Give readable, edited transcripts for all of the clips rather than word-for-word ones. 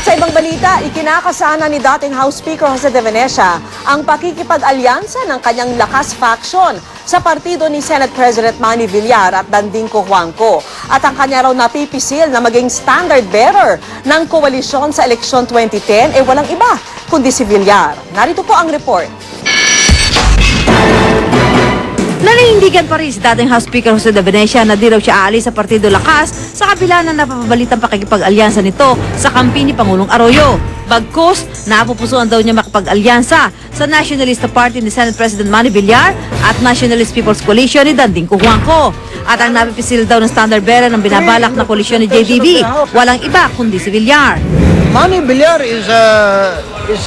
At sa ibang balita, ikinakasana ni dating House Speaker Jose de Venecia ang pakikipag-alyansa ng kanyang lakas faction sa partido ni Senate President Manny Villar at Danding Cojuangco. At ang kanya raw napipisil na maging standard bearer ng koalisyon sa eleksyon 2010 ay walang iba kundi si Villar. Narito po ang report. Naninindigan pa rin si dating House Speaker Jose de Venecia na di raw siya aalis sa Partido Lakas sa kabila ng napapabalitang pakikipag-alyansa nito sa kampi ni Pangulong Arroyo. Bagkus, napupusuan daw niya makipag-alyansa sa Nationalista Party ni Senate President Manny Villar at Nationalist People's Coalition ni Danding Cojuangco. At ang napipisil daw ng standard bearer ng binabalak na koalisyon ni JDV, walang iba kundi si Villar. Manny Villar is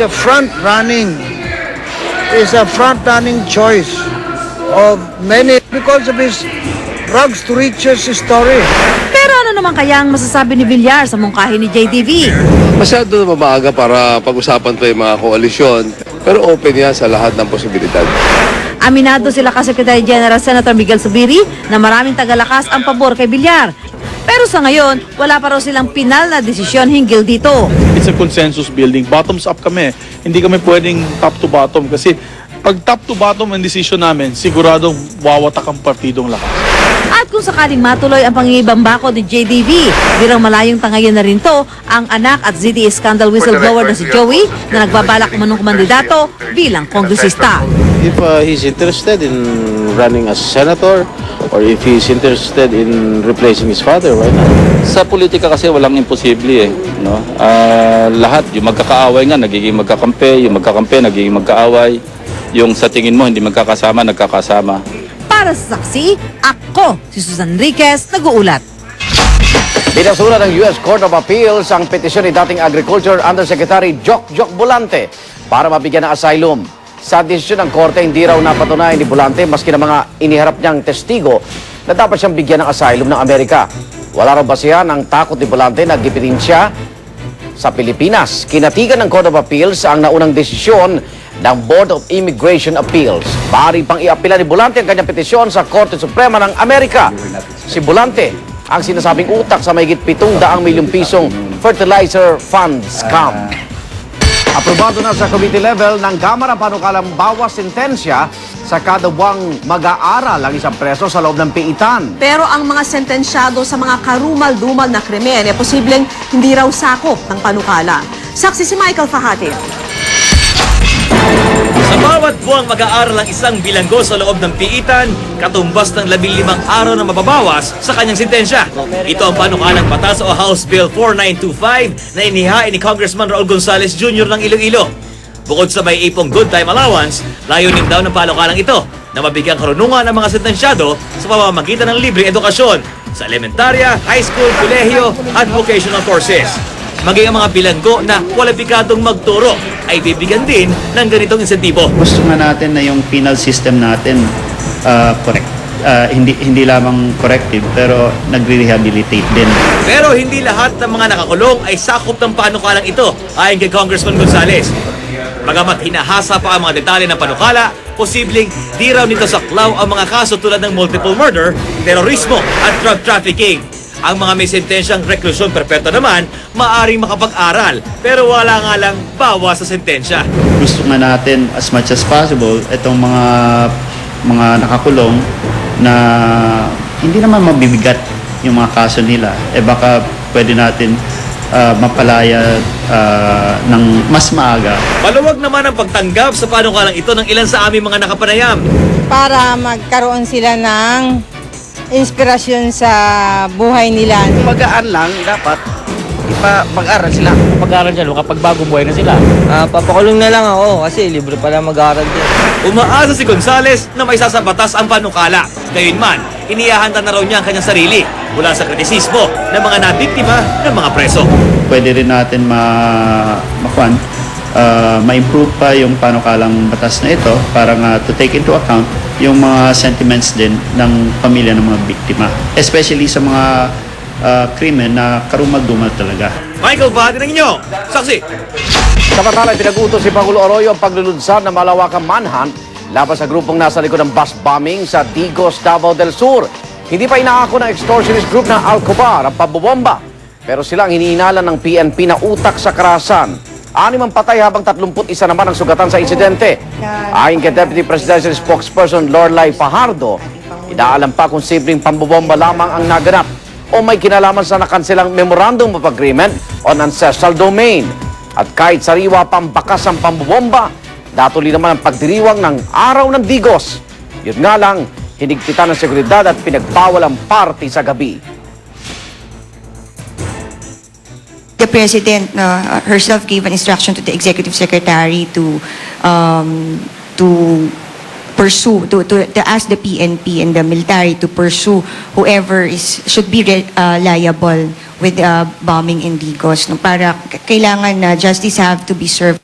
a front-running choice of many because of his rags to riches story. Pero ano naman kaya ang masasabi ni Villar sa mungkahi ni JDV? Masyado na maaga para pag-usapan pa yung mga koalisyon, pero open yan sa lahat ng posibilidad. Aminado sila Secretary General Senator Miguel Zubiri na maraming tagalakas ang pabor kay Villar. Pero sa ngayon, wala pa raw silang pinal na desisyon hinggil dito. It's a consensus building. Bottoms up kami. Hindi kami pwedeng top to bottom kasi pag top to bottom ang decision namin, siguradong wawatak ang partidong lakas. At kung sakaling matuloy ang pangingibambako ni JDV, di raw malayong tangayan na rin to ang anak at ZDA scandal whistleblower na si Joey na nagbabalak umanong kumandidato bilang kongresista. If he's interested in running as senator or if he's interested in replacing his father, why not? Sa politika kasi walang imposible no? Lahat, yung magkakaaway nga, nagiging magkakampi, yung magkakampi, nagiging magkaaway. Yung sa tingin mo, hindi magkakasama, nagkakasama. Para sa saksi, ako, si Susan Enriquez, nag-uulat. Binasura ng U.S. Court of Appeals ang petisyon ni dating Agriculture Undersecretary Joc Volante para mabigyan ng asylum. Sa desisyon ng korte, hindi raw napatunayan ni Volante maski ng mga iniharap niyang testigo na dapat siyang bigyan ng asylum ng Amerika. Wala raw basihan ang takot ni Volante na gipitin siya sa Pilipinas. Kinatigan ng Court of Appeals ang naunang desisyon ng Board of Immigration Appeals. Maaari pang iapila ni Volante ang kanyang petisyon sa Korte Suprema ng Amerika. Si Volante ang sinasabing utak sa mahigit 700 milyong pisong fertilizer fund scam. Aprobado na sa committee level ng Kamara panukalang bawas sentensya sa kada buwang mag-aaral ang isang preso sa loob ng piitan. Pero ang mga sentensyado sa mga karumal-dumal na krimen ay posibleng hindi raw sakop ng panukala. Saksi si Michael Fahati. Sa bawat buwang mag-aaral ang isang bilanggo sa loob ng piitan, katumbas ng 15 araw na mababawas sa kanyang sentensya. Ito ang panukalang batas o House Bill 4925 na inihain ni Congressman Raul Gonzales Jr. ng Iloilo. Bukod sa may ipong good time allowance, layunin daw ng panukalang ito na mabigyang karunungan ang mga sentensyado sa pamamagitan ng libreng edukasyon sa elementarya, high school, kolehiyo at vocational courses. Maging ang mga bilanggo na kwalipikadong magturo ay bibigyan din ng ganitong insentibo. Gusto nga natin na yung penal system natin correct. Hindi lamang corrective pero nagre-rehabilitate din. Pero hindi lahat ng mga nakakulong ay sakop ng panukalang ito ayon kay Congressman Gonzales. Bagamat hinahasa pa ang mga detalye ng panukala, posibleng di raw nito saklaw ang mga kaso tulad ng multiple murder, terorismo at drug trafficking. Ang mga may sentensyang reklusyon perpetua naman, maaring makapag-aral, pero wala nga lang bawas sa sentensya. Gusto nga natin as much as possible itong mga nakakulong na hindi naman mabibigat yung mga kaso nila. Baka pwede natin mapalaya ng mas maaga. Maluwag naman ang pagtanggap sa panukalang ito ng ilan sa aming mga nakapanayam. Para magkaroon sila ng inspirasyon sa buhay nila. Magaan lang, dapat mag-aral sila. Pag-aral dyan, kapag bagong buhay na sila. Papakulong na lang ako kasi libre pala mag-aral dyan. Umaasa si Gonzales na may sasabatas ang panukala. Gayunman, inihahanda na raw niya ang kanyang sarili mula sa kritisismo ng mga nabiktima ng mga preso. Pwede rin natin ma-improve pa yung panukalang batas na ito para nga to take into account yung mga sentiments din ng pamilya ng mga biktima. Especially sa mga krimen na karumal-dumal talaga. Michael Fahati ng inyo, saksi! Samantala, pinag-utos si Pangulo Arroyo ang paglulunsad ng malawakang manhunt laban sa grupong nasa likod ng bus bombing sa Digos, Davao del Sur. Hindi pa inaako ng extortionist group na Alcobar ang pambobomba. pero sila ang hinihinala ng PNP na utak sa karahasan. 6 ang patay habang 31 naman ang sugatan sa insidente. Ayon kay Deputy Presidential Spokesperson Lorelai Fajardo, inaalam pa kung simpleng pambobomba lamang ang naganap o may kinalaman sa nakanselang Memorandum of Agreement on Ancestral Domain. At kahit sariwa pa ang bakas ang pambobomba, datuloy naman ang pagdiriwang ng Araw ng Digos. Yun nga lang, hinigpitan ng seguridad at pinagbawal ang party sa gabi. The President herself gave an instruction to the Executive Secretary to pursue, to ask the PNP and the military to pursue whoever should be liable with bombing in Digos. No, para kailangan na justice have to be served.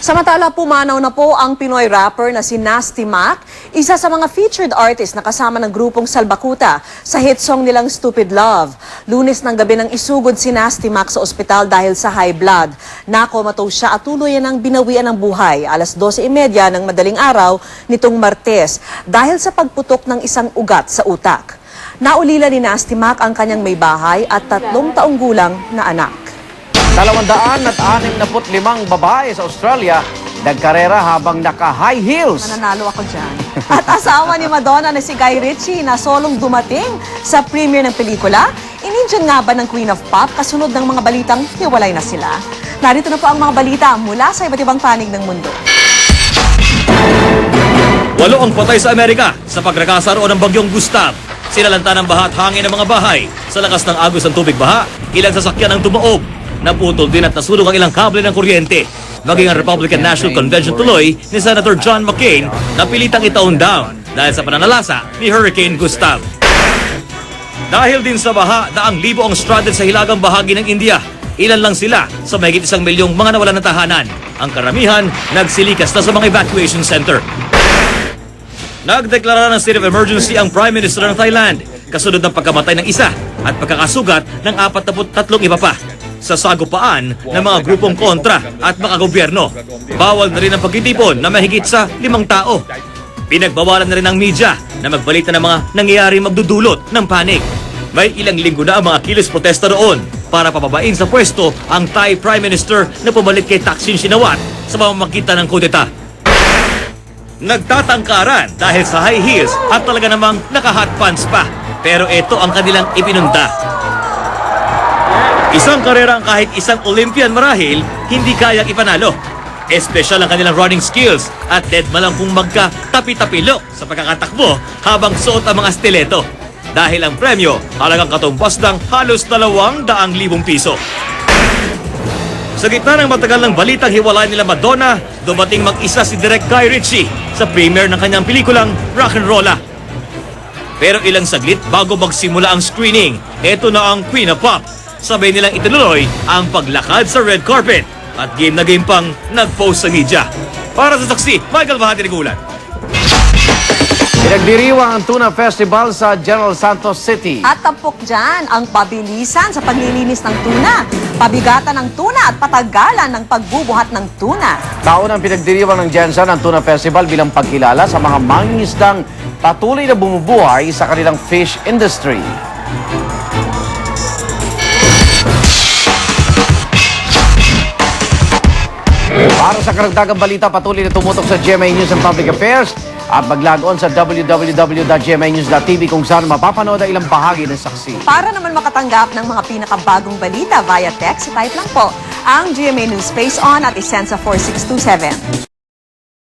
Samantala, pumanaw na po ang Pinoy rapper na si Nasty Mac, isa sa mga featured artist na kasama ng grupong Salbakuta sa hit song nilang Stupid Love. Lunes ng gabi nang isugod si Nasty Mac sa ospital dahil sa high blood. Nakomatose siya at tuluyan ng binawian ng buhay. 12:30 ng madaling araw nitong Martes dahil sa pagputok ng isang ugat sa utak. Naulila ni Nasty Mac ang kanyang may bahay at 3 taong gulang na anak. 265 babae sa Australia nagkarera habang naka-high heels. Mananalo ako dyan. At asawa ni Madonna na si Guy Ritchie na solong dumating sa premiere ng pelikula. Inindiyan nga ba ng Queen of Pop kasunod ng mga balitang hiwalay na sila? Narito na po ang mga balita mula sa iba't ibang panig ng mundo. 8 ang patay sa Amerika sa pagrakasa roon ng bagyong Gustav. Sinalanta ng baha at hangin ng mga bahay. Sa lakas ng agos ng tubig baha, ilang sasakyan ang tumaob. Naputol din at nasunog ang ilang kable ng kuryente. Maging ang Republican National Convention tuloy ni Senator John McCain na pilitang itaon down dahil sa pananalasa ni Hurricane Gustav. Dahil din sa baha, daang libo ang stranded sa hilagang bahagi ng India. Ilan lang sila sa mahigit 1 milyong mga nawalan ng tahanan. Ang karamihan, nagsilikas na sa mga evacuation center. Nagdeklara ng state of emergency ang Prime Minister ng Thailand kasunod ng pagkamatay ng isa at pagkakasugat ng 43 iba pa sa sagupaan ng mga grupong kontra at mga gobyerno. Bawal na rin ang pagtitipon na mahigit sa 5 tao. Pinagbawalan na rin ng media na magbalita ng mga nangyayari magdudulot ng panig. May ilang linggo na ang mga kilos protesta roon para pababain sa pwesto ang Thai Prime Minister na pumalit kay Thaksin Shinawatra sa pamamagitan ng kudeta. Nagtatangkaran dahil sa high heels at talaga namang naka-hot pants pa. Pero ito ang kanilang ipinunda. Isang karera ang kahit isang Olympian marahil hindi kayang ipanalo. Espesyal ang kanilang running skills at dead man lang kung magka-tapi-tapilo sa pagkakatakbo habang suot ang mga stiletto. Dahil ang premyo halagang katumbas ng halos 200,000 piso. Sa gitna ng matagal ng balitang hiwalay nila Madonna, dumating mag-isa si Direk Guy Ritchie sa premiere ng kanyang pelikulang Rock'n'Rolla. Pero ilang saglit bago magsimula ang screening, eto na ang Queen of Pop. Sabay nilang itinuloy ang paglakad sa red carpet at game na game pang nag-post sa media. Para sa saksi, Michael Bahati Nigulan. Pinagdiriwang ang Tuna Festival sa General Santos City. At tampok dyan ang pabilisan sa paglilinis ng tuna, pabigatan ng tuna at patagalan ng pagbubuhat ng tuna. Taon ang pinagdiriwang ng Jensen ang Tuna Festival bilang pagkilala sa mga mangingisdang patuloy na bumubuhay sa kanilang fish industry. Para sa karagdagang balita, patuloy na tumutok sa GMA News and Public Affairs at mag-log on sa www.gmanews.tv kung saan mapapanood ang ilang bahagi ng saksi. Para naman makatanggap ng mga pinakabagong balita via text, type lang po ang GMA News Space On at isensa 4627.